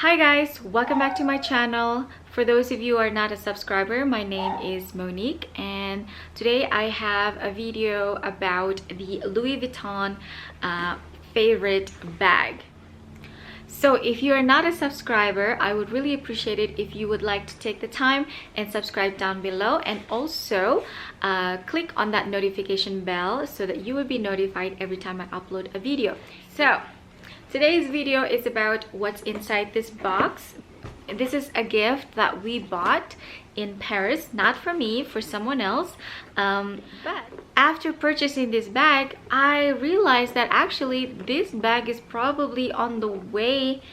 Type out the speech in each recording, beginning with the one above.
Hi guys, welcome back to my channel. For those of you who are not a subscriber, my name is Monique and today I have a video about the Louis Vuitton favorite bag. So if you are not a subscriber, I would really appreciate it if you would like to take the time and subscribe down below, and also click on that notification bell so that you will be notified every time I upload a video. So today's video is about what's inside this box. This is a gift that we bought in Paris, not for me, for someone else. But after purchasing this bag, I realized that actually this bag is probably on the way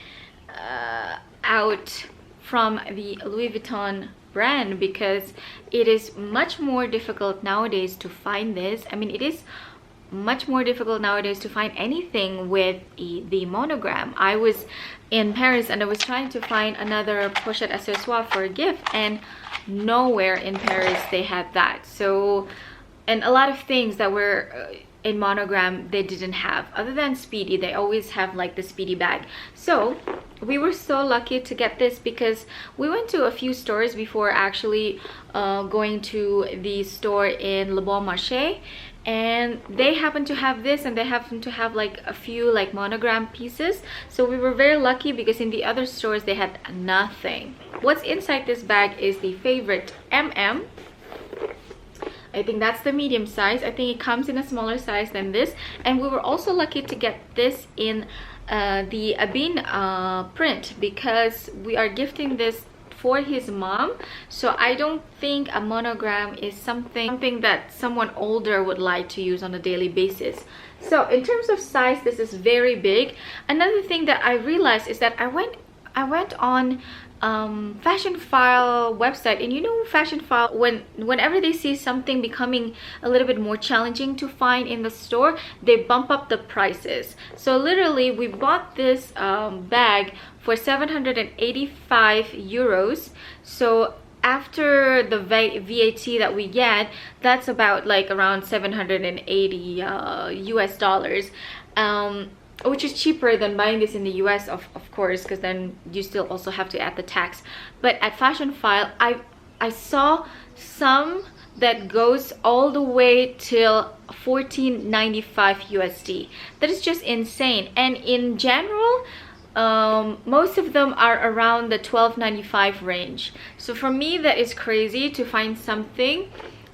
out from the Louis Vuitton brand, because it is much more difficult nowadays to find this. I mean, it is much more difficult nowadays to find anything with the monogram. I was in Paris and I was trying to find another pochette accessoire for a gift, and nowhere in Paris they had that. So, and a lot of things that were in monogram they didn't have, other than Speedy. They always have like the Speedy bag. So we were so lucky to get this because we went to a few stores before actually going to the store in Le Bon Marché, and they happen to have this, and they happen to have like a few like monogram pieces. So we were very lucky because in the other stores they had nothing. What's inside this bag is the Favorite MM. I think that's the medium size. I think it comes in a smaller size than this, and we were also lucky to get this in the Abin print, because we are gifting this for his mom. So I don't think a monogram is something that someone older would like to use on a daily basis. So in terms of size, this is very big. Another thing that I realized is that I went on Fashionphile website, and you know, Fashionphile, whenever they see something becoming a little bit more challenging to find in the store, they bump up the prices. So literally we bought this bag for 785 euros. So after the VAT that we get, that's about like around 780 US dollars, which is cheaper than buying this in the US, of course, because then you still also have to add the tax. But at Fashionphile, I saw some that goes all the way till 1495 USD. That is just insane. And in general, most of them are around the 1295 range. So for me, that is crazy to find something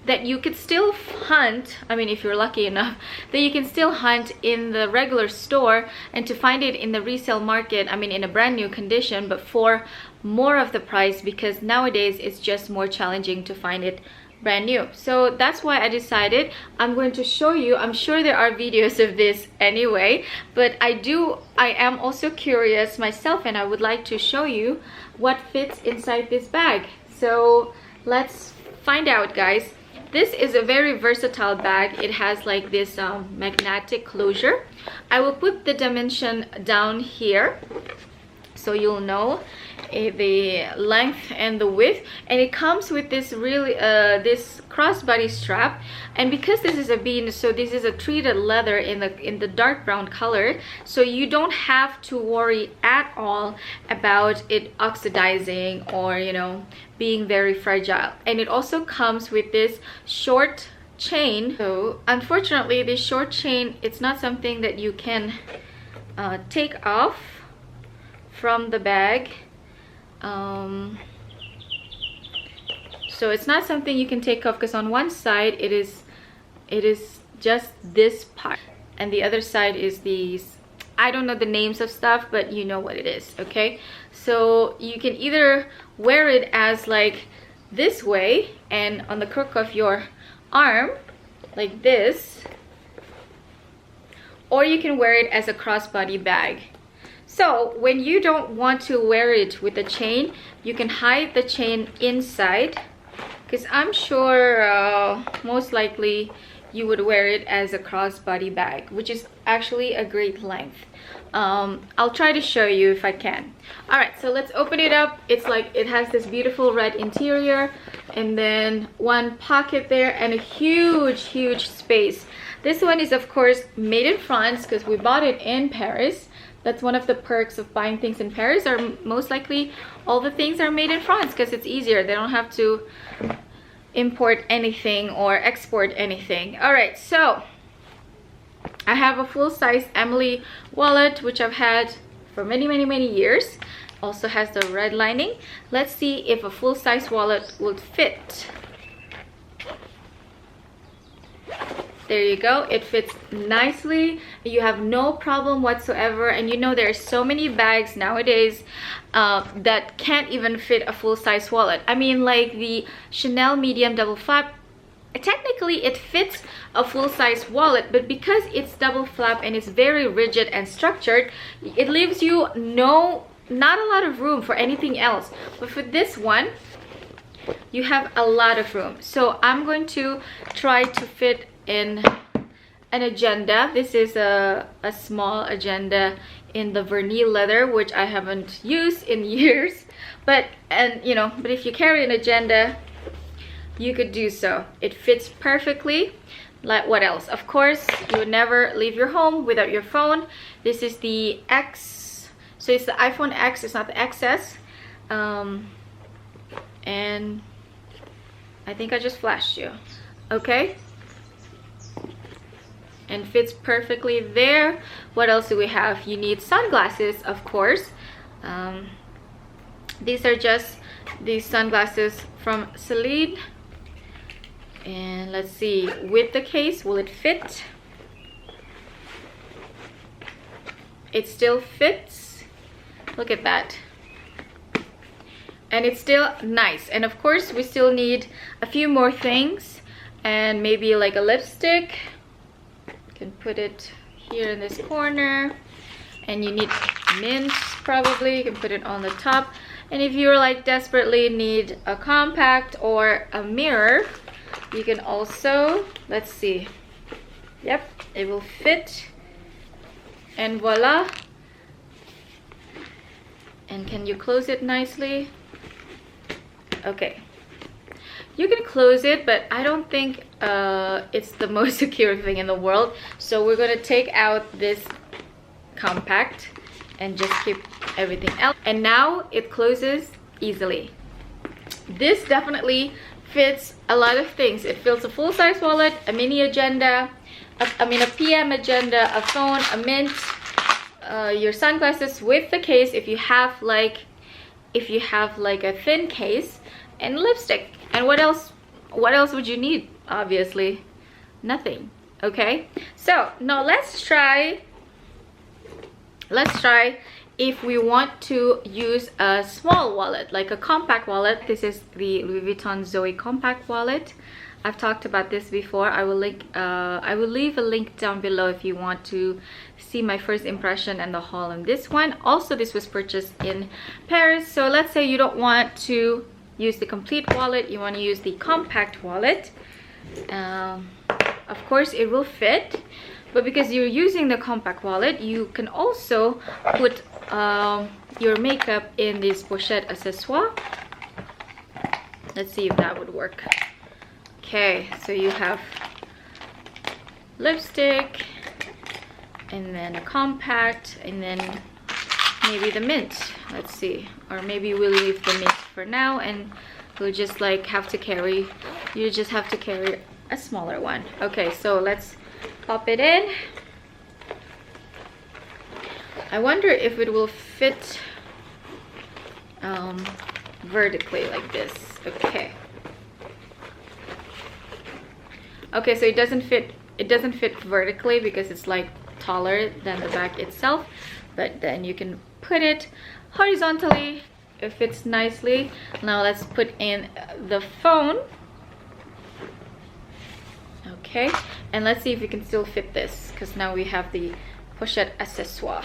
that you could still hunt. I mean, if you're lucky enough, that you can still hunt in the regular store, and to find it in the resale market, I mean in a brand new condition, but for more of the price, because nowadays it's just more challenging to find it brand new. So that's why I decided I'm going to show you. I'm sure there are videos of this anyway, but I am also curious myself, and I would like to show you what fits inside this bag. So let's find out, guys. This is a very versatile bag. It has like this magnetic closure. I will put the dimension down here so you'll know the length and the width, and it comes with this really this crossbody strap. And because this is a bean, so this is a treated leather in the dark brown color, so you don't have to worry at all about it oxidizing or, you know, being very fragile. And it also comes with this short chain. So unfortunately, this short chain, it's not something that you can take off from the bag. So it's not something you can take off, because on one side it is just this part, and the other side is these, I don't know the names of stuff, but you know what it is, okay? So you can either wear it as like this way and on the crook of your arm like this, or you can wear it as a crossbody bag. So when you don't want to wear it with a chain, you can hide the chain inside, because I'm sure most likely you would wear it as a crossbody bag, which is actually a great length. I'll try to show you if I can. All right, so let's open it up. It's like, it has this beautiful red interior, and then one pocket there, and a huge space. This one is of course made in France, because we bought it in Paris. That's one of the perks of buying things in Paris, or most likely all the things are made in France, because it's easier. They don't have to import anything or export anything. All right, so I have a full-size Emily wallet, which I've had for many years. Also has the red lining. Let's see if a full-size wallet would fit. There you go. It fits nicely. You have no problem whatsoever. And you know, there are so many bags nowadays that can't even fit a full-size wallet. I mean, like the Chanel medium double flap, technically it fits a full-size wallet, but because it's double flap and it's very rigid and structured, it leaves you not a lot of room for anything else. But for this one, you have a lot of room. So I'm going to try to fit in an agenda. This is a small agenda in the vernis leather, which I haven't used in years, but if you carry an agenda, you could do so. It fits perfectly. Like, what else? Of course, you would never leave your home without your phone. This is the X, so it's the iPhone X, it's not the XS. And I think I just flashed you. Okay, and fits perfectly there. What else do we have? You need sunglasses, of course. These are just these sunglasses from Celine. And let's see, with the case, will it fit? It still fits. Look at that. And it's still nice. And of course, we still need a few more things, and maybe like a lipstick. You can put it here in this corner. And you need mint, probably. You can put it on the top. And if you're like desperately need a compact or a mirror, you can also, let's see, yep, it will fit. And voila. And can you close it nicely? Okay, you can close it, but I don't think it's the most secure thing in the world. So we're gonna take out this compact and just keep everything else. And now it closes easily. This definitely fits a lot of things. It fills a full-size wallet, a mini agenda, a PM agenda, a phone, a mint, your sunglasses with the case if you have like a thin case, and lipstick. And what else would you need? Obviously nothing. Okay, so now let's try if we want to use a small wallet, like a compact wallet. This is the Louis Vuitton Zoe compact wallet. I've talked about this before. I will leave a link down below if you want to see my first impression and the haul on this one. Also, this was purchased in Paris. So let's say you don't want to use the complete wallet, you want to use the compact wallet. Of course it will fit, but because you're using the compact wallet, you can also put your makeup in this pochette accessoire. Let's see if that would work. Okay, so you have lipstick, and then a compact, and then maybe the mint. Let's see, or maybe we'll leave the mint for now, and we'll just like have to carry, you just have to carry a smaller one. Okay, so let's pop it in. I wonder if it will fit vertically like this. Okay, so it doesn't fit vertically because it's like taller than the bag itself, but then you can put it horizontally. It fits nicely. Now let's put in the phone. Okay, and let's see if we can still fit this, because now we have the pochette accessoire.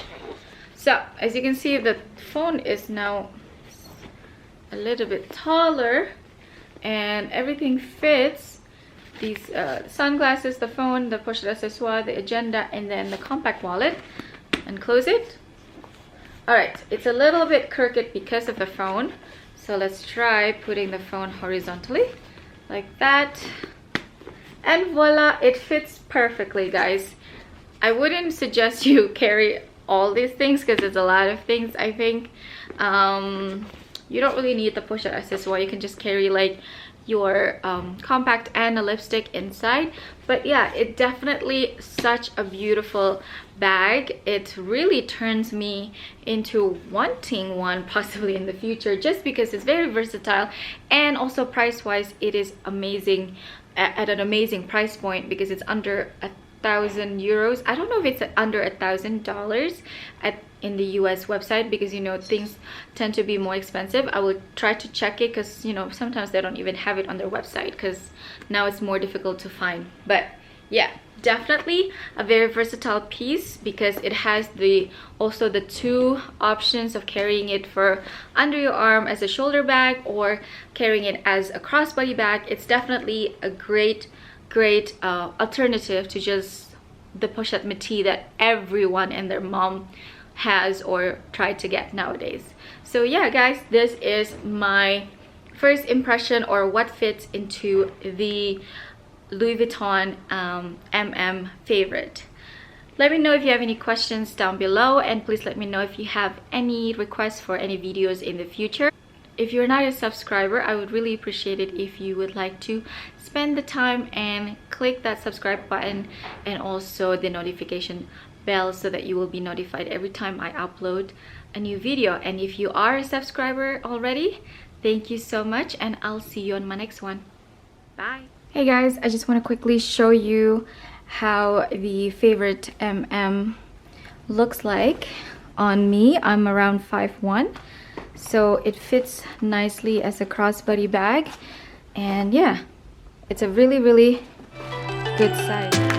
So as you can see, the phone is now a little bit taller and everything fits. These sunglasses, the phone, the pochette accessoire, the agenda, and then the compact wallet. And close it. All right, it's a little bit crooked because of the phone, so let's try putting the phone horizontally like that. And voila, it fits perfectly, guys. I wouldn't suggest you carry all these things because it's a lot of things. I think you don't really need the push-up accessory. You can just carry like your compact and a lipstick inside. But yeah, it definitely such a beautiful bag. It really turns me into wanting one possibly in the future, just because it's very versatile, and also price wise it is amazing, at an amazing price point, because it's under €1,000. I don't know if it's under $1,000 in the US website, because you know things tend to be more expensive. I will try to check it, because you know sometimes they don't even have it on their website, because now it's more difficult to find. But yeah, definitely a very versatile piece, because it has also the two options of carrying it for under your arm as a shoulder bag, or carrying it as a crossbody bag. It's definitely a great alternative to just the pochette métis that everyone and their mom has or tried to get nowadays. So yeah guys, this is my first impression, or what fits into the Louis Vuitton MM Favorite. Let me know if you have any questions down below, and please let me know if you have any requests for any videos in the future. If you're not a subscriber, I would really appreciate it if you would like to spend the time and click that subscribe button, and also the notification bell, so that you will be notified every time I upload a new video. And if you are a subscriber already, thank you so much, and I'll see you on my next one. Bye. Hey guys, I just want to quickly show you how the Favorite MM looks like on me. I'm around 5'1", so it fits nicely as a crossbody bag, and yeah, it's a really good size.